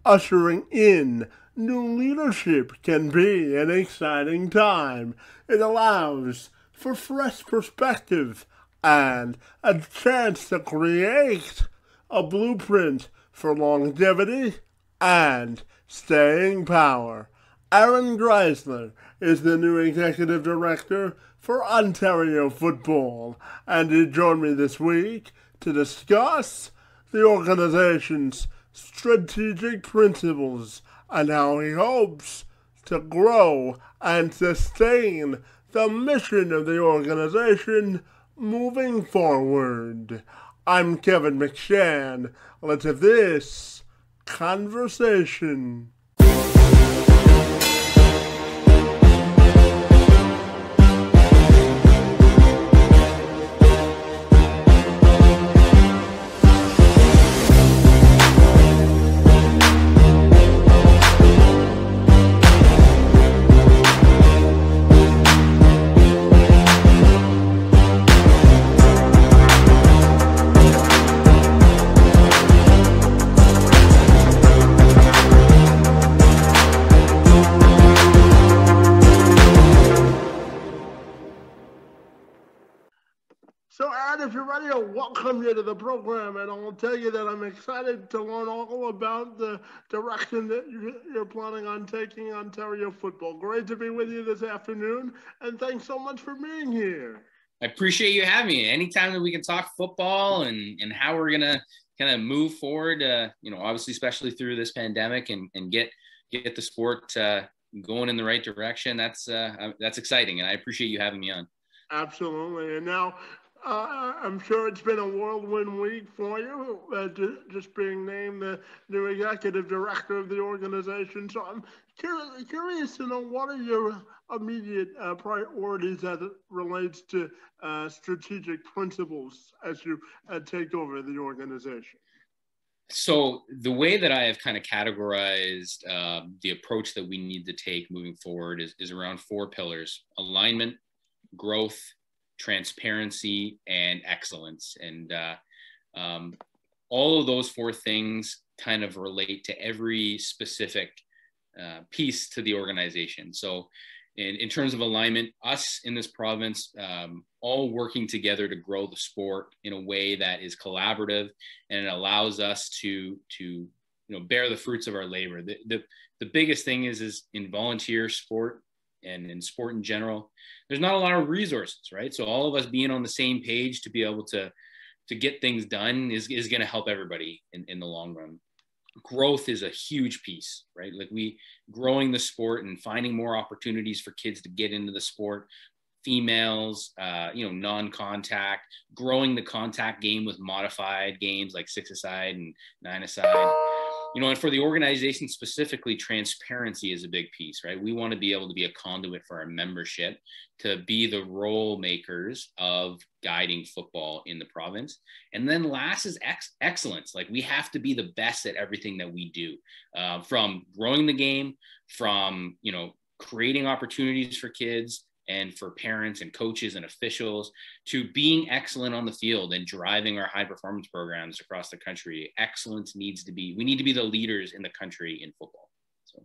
Ushering in new leadership can be an exciting time. It allows for fresh perspective and a chance to create a blueprint for longevity and staying power. Aaron Geisler is the new executive director for Ontario Football, and he joined me this week to discuss the organization's strategic principles and how he hopes to grow and sustain the mission of the organization moving forward. I'm Kevin McShann. Let's have this conversation. So, Aaron, if you're ready, I'll welcome you to the program, and I'll tell you that I'm excited to learn all about the direction that you're planning on taking Ontario football. Great to be with you this afternoon, and thanks so much for being here. I appreciate you having me. Anytime that we can talk football and how we're gonna kind of move forward, obviously, especially through this pandemic and get the sport going in the right direction. That's exciting, and I appreciate you having me on. Absolutely, and now. I'm sure it's been a whirlwind week for you, just being named the new executive director of the organization. So I'm curious to know, what are your immediate priorities as it relates to strategic principles as you take over the organization? So the way that I have kind of categorized the approach that we need to take moving forward is around four pillars: alignment, growth, transparency, and excellence. And all of those four things kind of relate to every specific piece to the organization. So in terms of alignment, us in this province, all working together to grow the sport in a way that is collaborative, and it allows us to bear the fruits of our labor. The biggest thing is in volunteer sport and in sport in general, there's not a lot of resources, right? So all of us being on the same page to be able to get things done is going to help everybody in the long run. Growth is a huge piece, right? Like growing the sport and finding more opportunities for kids to get into the sport, females, non-contact, growing the contact game with modified games like 6-a-side and 9-a-side. And for the organization specifically, transparency is a big piece, right? We want to be able to be a conduit for our membership to be the role makers of guiding football in the province. And then last is excellence. Like, we have to be the best at everything that we do, from growing the game, from, creating opportunities for kids and for parents and coaches and officials, to being excellent on the field and driving our high performance programs across the country. Excellence we need to be the leaders in the country in football. So.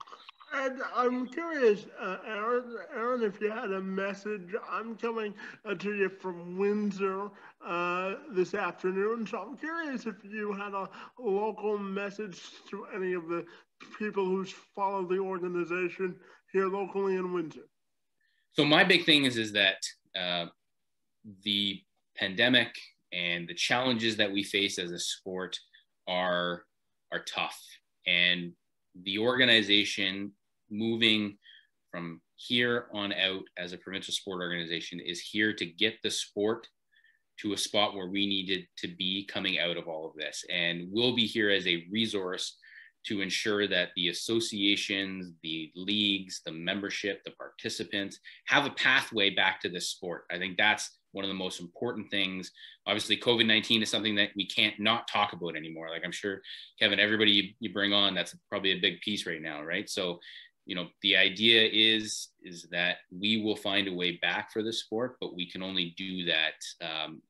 And I'm curious, Aaron, if you had a message. I'm coming to you from Windsor this afternoon, so I'm curious if you had a local message to any of the people who follow the organization here locally in Windsor. So my big thing is that the pandemic and the challenges that we face as a sport are tough, and the organization moving from here on out as a provincial sport organization is here to get the sport to a spot where we needed to be coming out of all of this. And we'll be here as a resource to ensure that the associations, the leagues, the membership, the participants have a pathway back to this sport. I think that's one of the most important things. Obviously, COVID-19 is something that we can't not talk about anymore. Like, I'm sure, Kevin, everybody you bring on, that's probably a big piece right now, right? So, the idea is that we will find a way back for the sport, but we can only do that,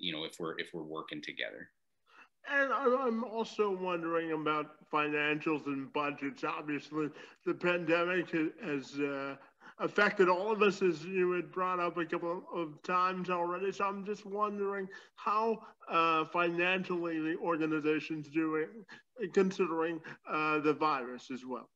if we're working together. And I'm also wondering about financials and budgets. Obviously, the pandemic has affected all of us, as you had brought up a couple of times already. So I'm just wondering how financially the organization's doing, considering the virus as well.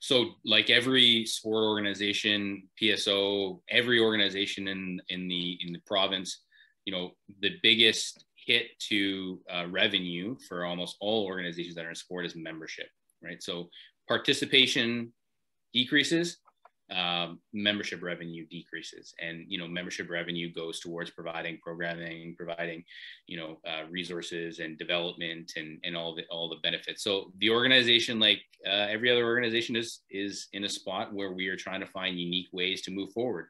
So like every sport organization, PSO, every organization in the province, the biggest hit to revenue for almost all organizations that are in sport is membership, right? So participation decreases, membership revenue decreases, and membership revenue goes towards providing programming, providing resources and development, and all the benefits. So the organization, like every other organization, is in a spot where we are trying to find unique ways to move forward.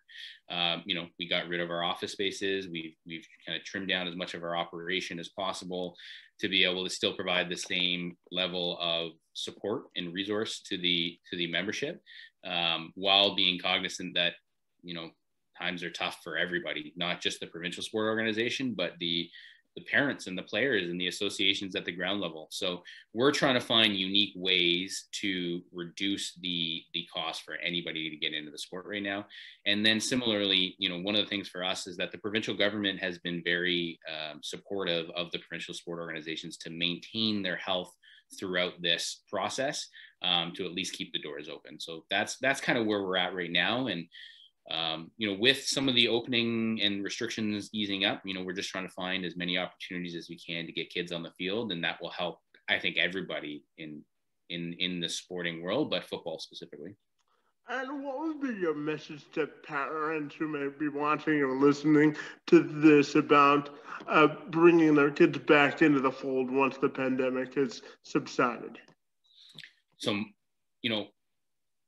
We got rid of our office spaces. We've kind of trimmed down as much of our operation as possible to be able to still provide the same level of support and resource to the membership, while being cognizant that times are tough for everybody, not just the provincial sport organization, but the parents and the players and the associations at the ground level. So we're trying to find unique ways to reduce the cost for anybody to get into the sport right now. And then similarly, one of the things for us is that the provincial government has been very supportive of the provincial sport organizations to maintain their health throughout this process, to at least keep the doors open. So that's kind of where we're at right now. And with some of the opening and restrictions easing up, we're just trying to find as many opportunities as we can to get kids on the field, and that will help, I think, everybody in the sporting world, but football specifically. And what would be your message to parents who may be watching or listening to this about bringing their kids back into the fold once the pandemic has subsided? So,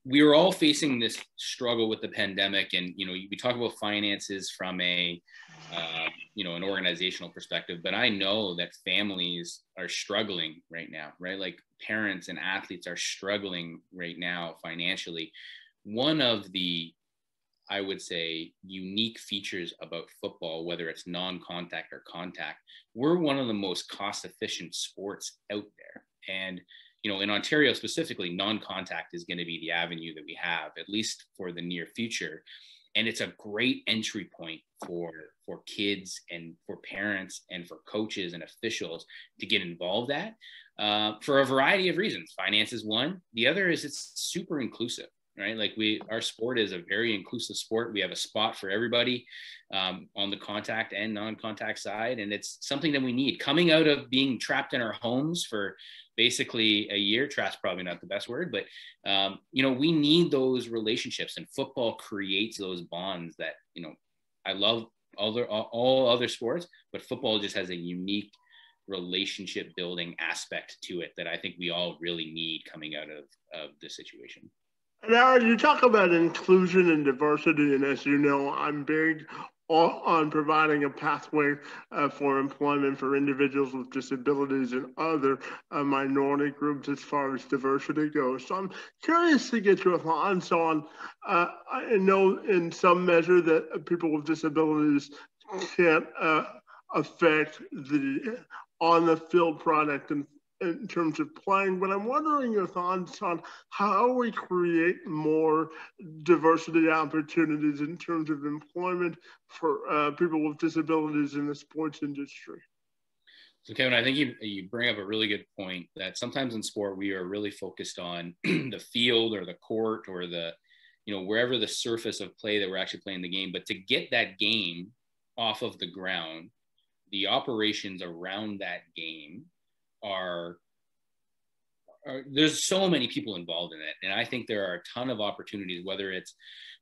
we were all facing this struggle with the pandemic, and we talk about finances from an organizational perspective, but I know that families are struggling right now, right? Like parents and athletes are struggling right now financially. One of the, I would say, unique features about football, whether it's non-contact or contact, we're one of the most cost-efficient sports out there. And in Ontario specifically, non-contact is going to be the avenue that we have, at least for the near future. And it's a great entry point for kids and for parents and for coaches and officials to get involved at, for a variety of reasons. Finance is one. The other is it's super inclusive, right? Like our sport is a very inclusive sport. We have a spot for everybody, on the contact and non-contact side. And it's something that we need coming out of being trapped in our homes for basically a year. Trapped's probably not the best word, but we need those relationships, and football creates those bonds that, I love all other sports, but football just has a unique relationship building aspect to it that I think we all really need coming out of this situation. Now, you talk about inclusion and diversity, and as you know, I'm big on providing a pathway for employment for individuals with disabilities and other minority groups as far as diversity goes. So I'm curious to get your thoughts on, I know in some measure that people with disabilities can't affect the on the field product and in terms of playing, but I'm wondering your thoughts on how we create more diversity opportunities in terms of employment for people with disabilities in the sports industry. So Kevin, I think you bring up a really good point that sometimes in sport, we are really focused on the field or the court or the, wherever the surface of play that we're actually playing the game. But to get that game off of the ground, the operations around that game are there's so many people involved in it. And I think there are a ton of opportunities, whether it's,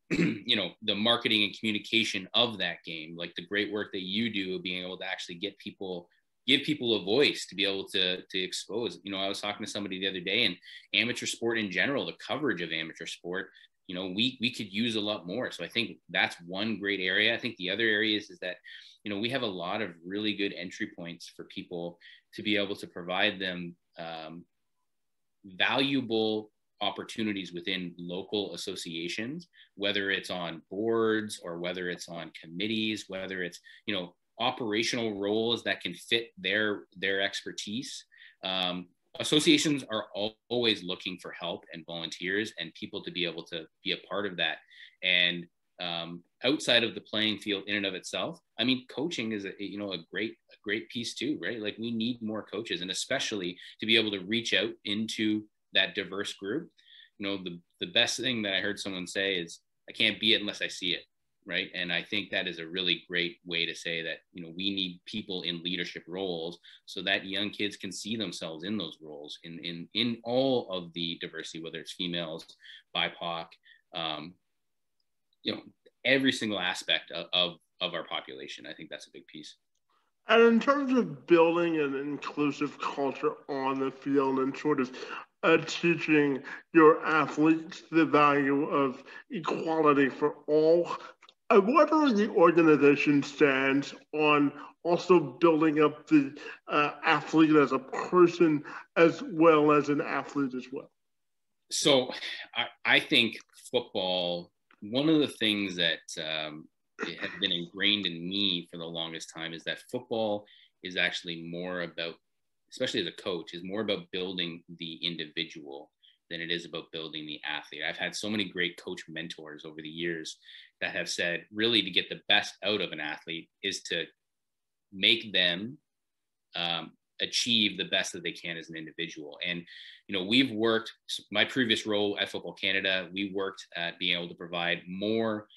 the marketing and communication of that game, like the great work that you do of being able to actually give people a voice to be able to expose. I was talking to somebody the other day, and amateur sport in general, the coverage of amateur sport, we could use a lot more. So I think that's one great area. I think the other areas is that, we have a lot of really good entry points for people to be able to provide them valuable opportunities within local associations, whether it's on boards or whether it's on committees, whether it's, operational roles that can fit their expertise. Associations are always looking for help and volunteers and people to be able to be a part of that. And outside of the playing field in and of itself, I mean, coaching is a great piece too, right? Like we need more coaches, and especially to be able to reach out into that diverse group. The best thing that I heard someone say is, I can't be it unless I see it. Right. And I think that is a really great way to say that, we need people in leadership roles so that young kids can see themselves in those roles in all of the diversity, whether it's females, BIPOC, every single aspect of our population. I think that's a big piece. And in terms of building an inclusive culture on the field and sort of teaching your athletes the value of equality for all, what are the organization's stance on also building up the athlete as a person as well as an athlete as well? So I think football, one of the things that has been ingrained in me for the longest time is that football is actually more about, especially as a coach, is more about building the individual than it is about building the athlete. I've had so many great coach mentors over the years that have said, really, to get the best out of an athlete is to make them achieve the best that they can as an individual. And, we've worked, my previous role at Football Canada, we worked at being able to provide more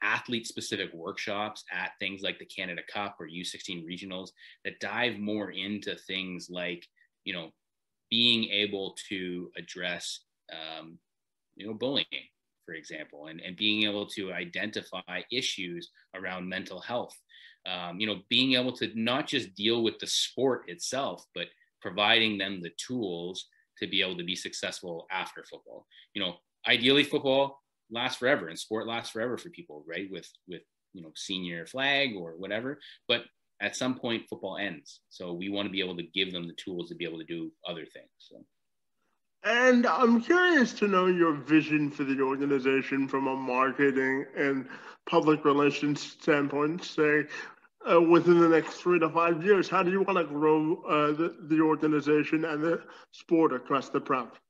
athlete-specific workshops at things like the Canada Cup or U16 regionals that dive more into things like, being able to address, bullying, for example, and being able to identify issues around mental health, being able to not just deal with the sport itself, but providing them the tools to be able to be successful after football. Ideally football lasts forever and sport lasts forever for people, right? With senior flag or whatever, but at some point football ends. So we want to be able to give them the tools to be able to do other things. So. And I'm curious to know your vision for the organization from a marketing and public relations standpoint. Say, within the next 3 to 5 years, how do you want to grow the organization and the sport across the province?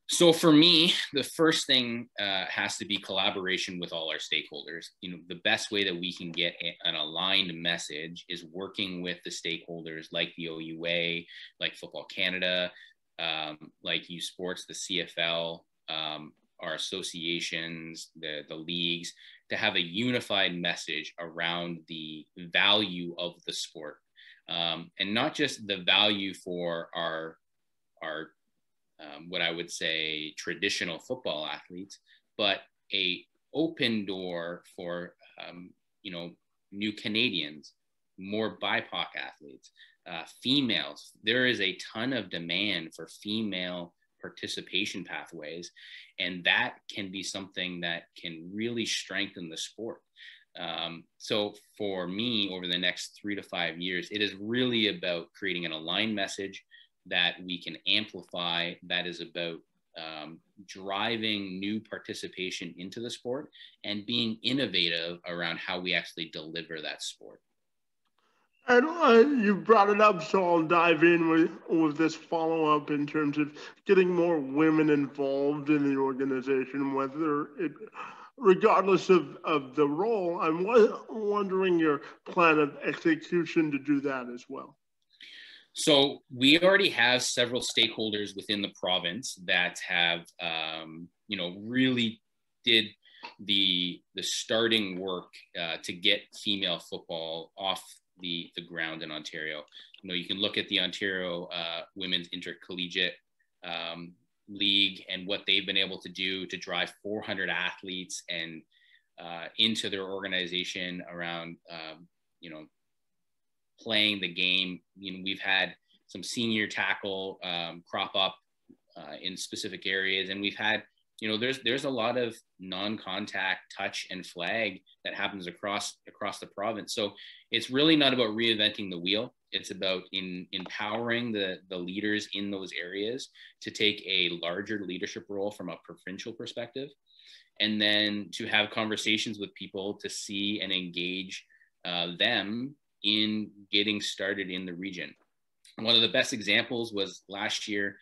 So for me, the first thing has to be collaboration with all our stakeholders. The best way that we can get an aligned message is working with the stakeholders like the OUA, like Football Canada, like U Sports, the CFL, our associations, the leagues, to have a unified message around the value of the sport, and not just the value for our what I would say traditional football athletes, but a open door for new Canadians, more BIPOC athletes, females. There is a ton of demand for female participation pathways, and that can be something that can really strengthen the sport. So for me, over the next 3 to 5 years, it is really about creating an aligned message that we can amplify, that is about driving new participation into the sport and being innovative around how we actually deliver that sport. And you brought it up, so I'll dive in with this follow-up in terms of getting more women involved in the organization, regardless of the role. I'm wondering your plan of execution to do that as well. So we already have several stakeholders within the province that have, really did the starting work to get female football off the ground in Ontario. You can look at the Ontario Women's Intercollegiate League and what they've been able to do to drive 400 athletes and into their organization around, playing the game. We've had some senior tackle crop up in specific areas, and we've had, there's a lot of non-contact touch and flag that happens across the province. So it's really not about reinventing the wheel. It's about empowering the leaders in those areas to take a larger leadership role from a provincial perspective, and then to have conversations with people to see and engage them in getting started in the region. One of the best examples was last year.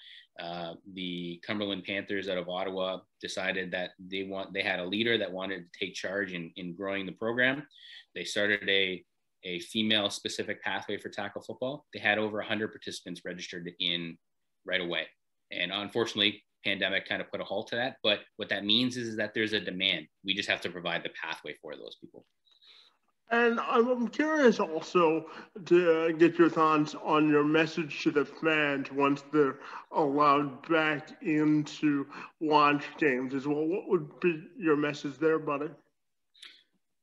The Cumberland Panthers out of Ottawa decided that they had a leader that wanted to take charge in growing the program. They started a female specific pathway for tackle football. They had over 100 participants registered in right away. And unfortunately, pandemic kind of put a halt to that. But what that means is that there's a demand. We just have to provide the pathway for those people. And I'm curious also to get your thoughts on your message to the fans once they're allowed back in to watch games as well. What would be your message there, buddy?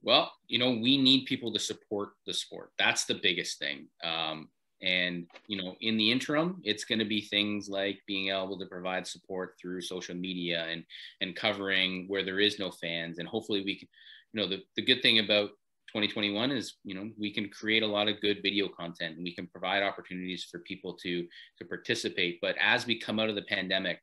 Well, we need people to support the sport. That's the biggest thing. And, in the interim, it's going to be things like being able to provide support through social media and covering where there is no fans. And hopefully we can, the good thing about 2021 is, we can create a lot of good video content and we can provide opportunities for people to participate. But as we come out of the pandemic,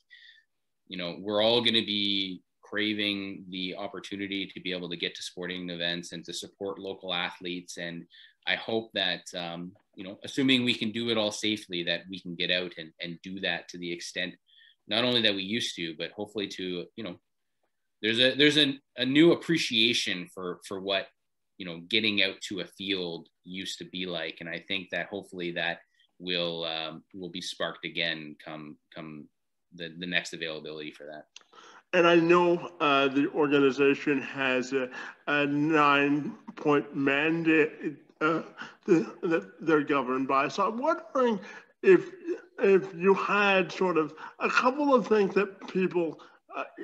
we're all going to be craving the opportunity to be able to get to sporting events and to support local athletes. And I hope that, assuming we can do it all safely, that we can get out and do that to the extent, not only that we used to, but hopefully to, there's a new appreciation for what, getting out to a field used to be like. And I think that hopefully that will be sparked again come the next availability for that. And I know the organization has a 9-point mandate that they're governed by. So I'm wondering if you had sort of a couple of things that people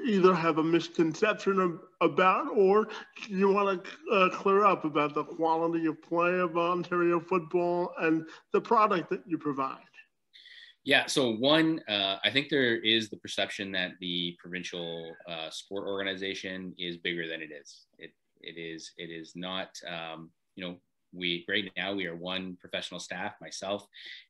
either have a misconception about, or you want to clear up about the quality of play of Ontario football and the product that you provide. Yeah, so one, I think there is the perception that the provincial sport organization is bigger than it is. It is not. Right now we are one professional staff, myself,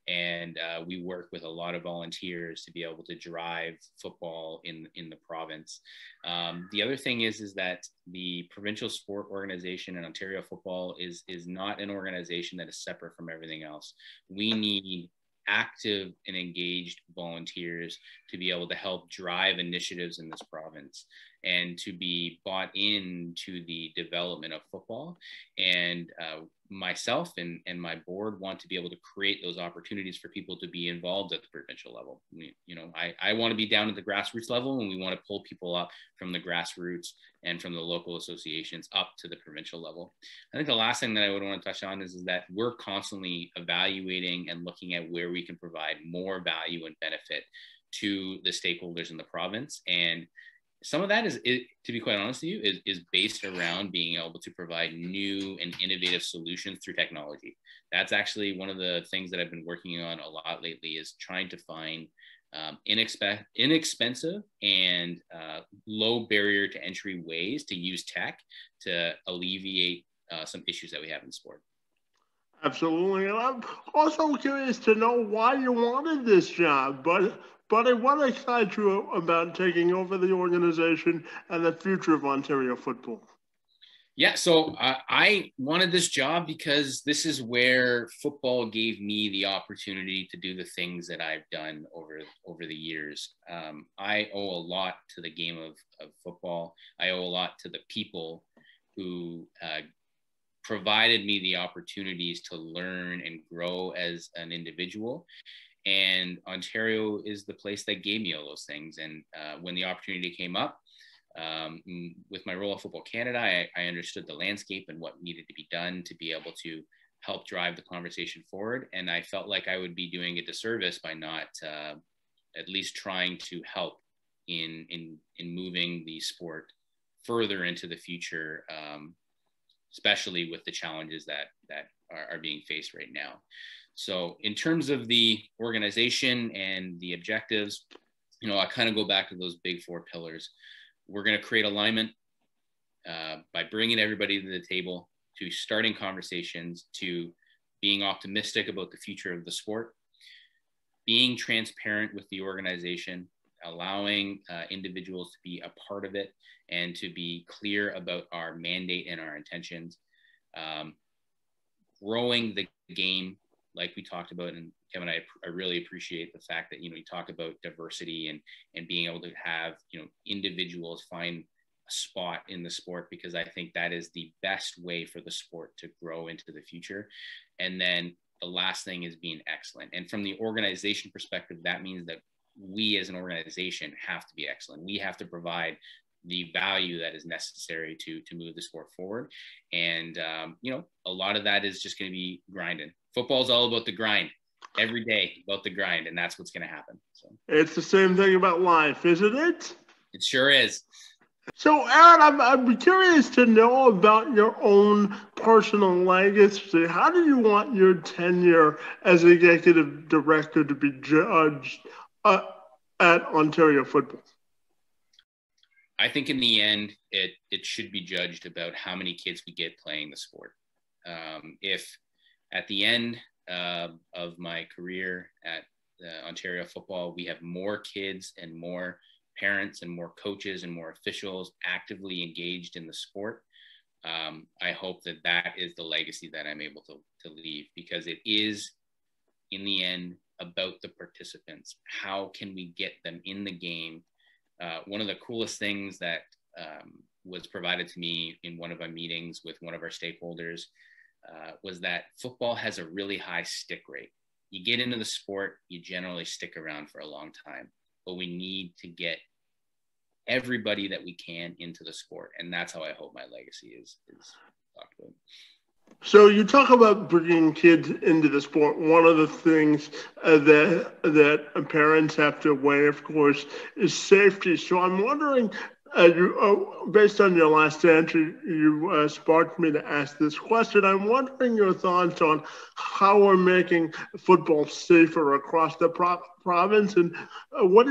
and we work with a lot of volunteers to be able to drive football in the province. The other thing is that the provincial sport organization in Ontario football is not an organization that is separate from everything else. We need active and engaged volunteers to be able to help drive initiatives in this province and to be bought into the development of football. And myself and my board want to be able to create those opportunities for people to be involved at the provincial level. I want to be down at the grassroots level, and we want to pull people up from the grassroots and from the local associations up to the provincial level. I think the last thing that I would want to touch on is that we're constantly evaluating and looking at where we can provide more value and benefit to the stakeholders in the province. And some of that is, to be quite honest with you, is based around being able to provide new and innovative solutions through technology. That's actually one of the things that I've been working on a lot lately, is trying to find inexpensive and low barrier to entry ways to use tech to alleviate some issues that we have in sport. Absolutely. And I'm also curious to know why you wanted this job, but what excites you about taking over the organization and the future of Ontario football? Yeah, so I wanted this job because this is where football gave me the opportunity to do the things that I've done over the years. I owe a lot to the game of football. I owe a lot to the people who provided me the opportunities to learn and grow as an individual. And Ontario is the place that gave me all those things. And when the opportunity came up, with my role at Football Canada, I understood the landscape and what needed to be done to be able to help drive the conversation forward. And I felt like I would be doing a disservice by not at least trying to help in moving the sport further into the future, especially with the challenges that are being faced right now. So in terms of the organization and the objectives, I kind of go back to those big four pillars. We're going to create alignment by bringing everybody to the table, to starting conversations, to being optimistic about the future of the sport, being transparent with the organization, allowing individuals to be a part of it and to be clear about our mandate and our intentions, growing the game, like we talked about, and Kevin, I really appreciate the fact that, you talk about diversity and being able to have, individuals find a spot in the sport, because I think that is the best way for the sport to grow into the future. And then the last thing is being excellent. And from the organization perspective, that means that we as an organization have to be excellent. We have to provide the value that is necessary to move the sport forward. And, a lot of that is just going to be grinding. Football is all about the grind, every day about the grind, and that's what's going to happen. So it's the same thing about life, isn't it? It sure is. So, Aaron, I'm curious to know about your own personal legacy. How do you want your tenure as executive director to be judged at Ontario Football? I think in the end, it should be judged about how many kids we get playing the sport. If at the end of my career at Ontario Football, we have more kids and more parents and more coaches and more officials actively engaged in the sport, I hope that is the legacy that I'm able to leave, because it is, in the end, about the participants. How can we get them in the game? One of the coolest things that was provided to me in one of our meetings with one of our stakeholders was that football has a really high stick rate. You get into the sport, you generally stick around for a long time, but we need to get everybody that we can into the sport. And that's how I hope my legacy is talked about. So you talk about bringing kids into the sport. One of the things that parents have to weigh, of course, is safety. So I'm wondering, based on your last answer, you sparked me to ask this question. I'm wondering your thoughts on how we're making football safer across the province, and what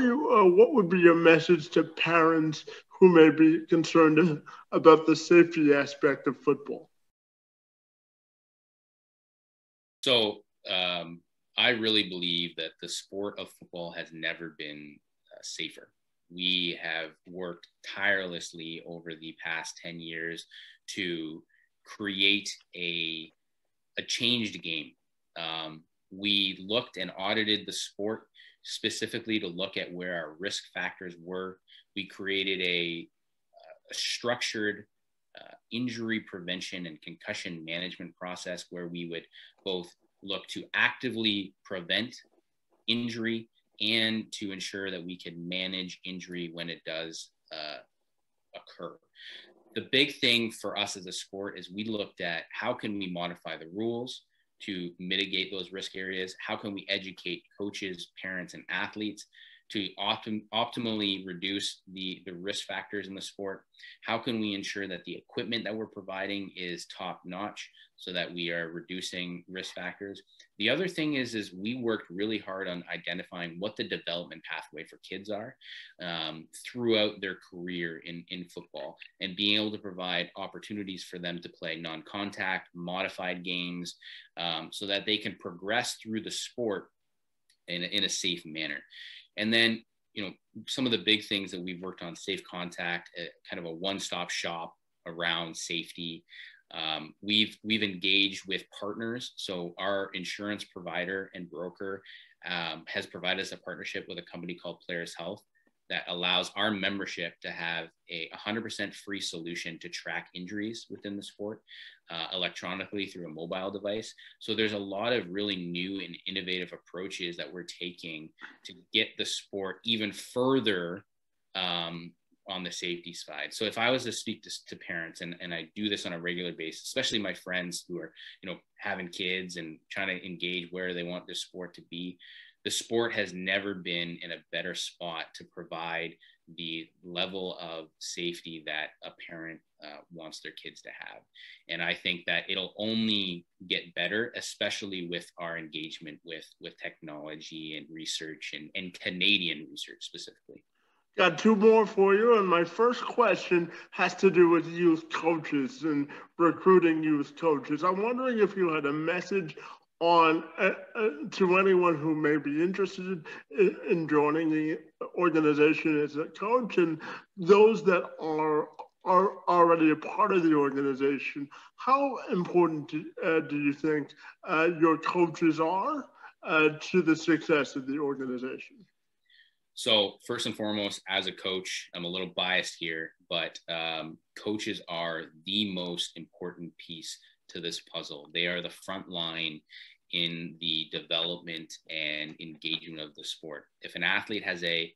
would be your message to parents who may be concerned about the safety aspect of football? So I really believe that the sport of football has never been safer. We have worked tirelessly over the past 10 years to create a changed game. We looked and audited the sport specifically to look at where our risk factors were. We created a structured injury prevention and concussion management process where we would both look to actively prevent injury and to ensure that we can manage injury when it does occur. The big thing for us as a sport is we looked at how can we modify the rules to mitigate those risk areas? How can we educate coaches, parents, and athletes to optimally reduce the risk factors in the sport? How can we ensure that the equipment that we're providing is top notch so that we are reducing risk factors? The other thing is we worked really hard on identifying what the development pathway for kids are throughout their career in football, and being able to provide opportunities for them to play non-contact, modified games so that they can progress through the sport in a safe manner. And then, some of the big things that we've worked on: safe contact, kind of a one-stop shop around safety. We've engaged with partners. So our insurance provider and broker has provided us a partnership with a company called Players Health that allows our membership to have a 100% free solution to track injuries within the sport electronically through a mobile device. So there's a lot of really new and innovative approaches that we're taking to get the sport even further on the safety side. So if I was to speak to parents, and I do this on a regular basis, especially my friends who are, having kids and trying to engage where they want the sport to be, the sport has never been in a better spot to provide the level of safety that a parent wants their kids to have. And I think that it'll only get better, especially with our engagement with technology and research and Canadian research specifically. Got two more for you, and my first question has to do with youth coaches and recruiting youth coaches. I'm wondering if you had a message on to anyone who may be interested in joining the organization as a coach, and those that are are already a part of the organization, how important do you think your coaches are to the success of the organization? So first and foremost, as a coach, I'm a little biased here, but coaches are the most important piece to this puzzle. They are the front line in the development and engagement of the sport. If an athlete has a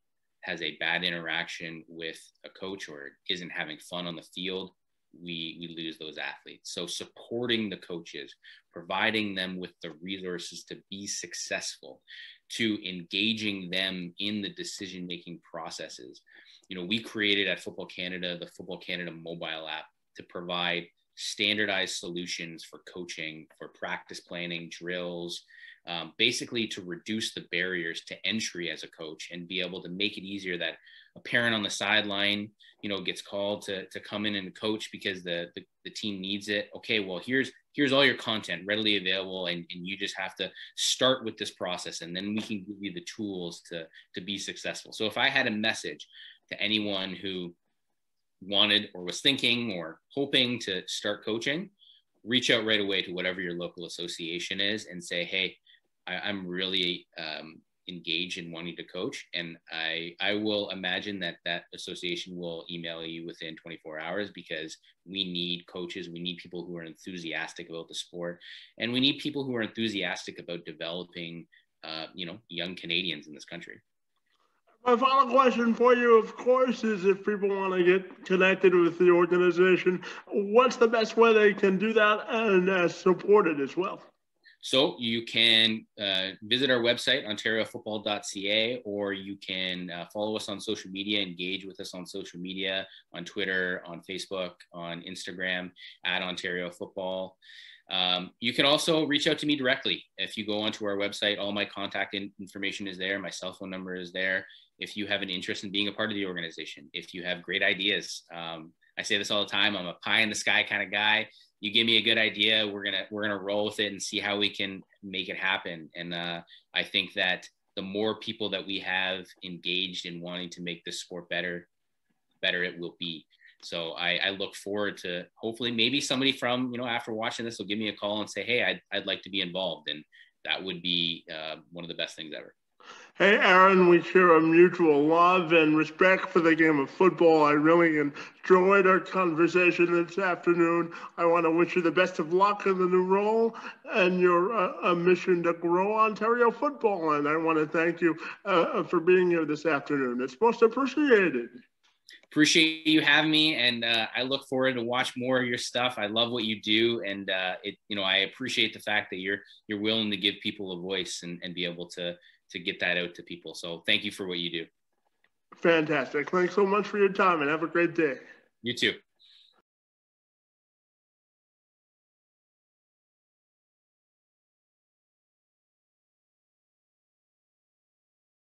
bad interaction with a coach or isn't having fun on the field, we lose those athletes. So supporting the coaches, providing them with the resources to be successful, to engaging them in the decision-making processes. You know, we created at Football Canada the Football Canada mobile app to provide standardized solutions for coaching, for practice planning, drills, basically to reduce the barriers to entry as a coach and be able to make it easier that a parent on the sideline, you know, gets called to come in and coach because the team needs it. Okay, well, here's all your content readily available, and you just have to start with this process, and then we can give you the tools to be successful. So if I had a message to anyone who wanted or was thinking or hoping to start coaching, reach out right away to whatever your local association is and say, hey, I'm really engaged in wanting to coach. And I will imagine that association will email you within 24 hours because we need coaches. We need people who are enthusiastic about the sport. And we need people who are enthusiastic about developing, young Canadians in this country. My final question for you, of course, is if people want to get connected with the organization, what's the best way they can do that and support it as well? So you can visit our website, ontariofootball.ca, or you can follow us on social media, engage with us on social media, on Twitter, on Facebook, on Instagram, at Ontario Football. You can also reach out to me directly. If you go onto our website, all my contact information is there. My cell phone number is there. If you have an interest in being a part of the organization, if you have great ideas, I say this all the time, I'm a pie in the sky kind of guy. You give me a good idea, we're gonna roll with it and see how we can make it happen. And I think that the more people that we have engaged in wanting to make this sport better it will be. So I look forward to hopefully maybe somebody from, after watching this will give me a call and say, hey, I'd like to be involved. And that would be one of the best things ever. Hey, Aaron, we share a mutual love and respect for the game of football. I really enjoyed our conversation this afternoon. I want to wish you the best of luck in the new role and your mission to grow Ontario football. And I want to thank you for being here this afternoon. It's most appreciated. Appreciate you having me, and I look forward to watch more of your stuff. I love what you do, and I appreciate the fact that you're willing to give people a voice and be able to get that out to people. So thank you for what you do. Fantastic. Thanks so much for your time, and have a great day. You too.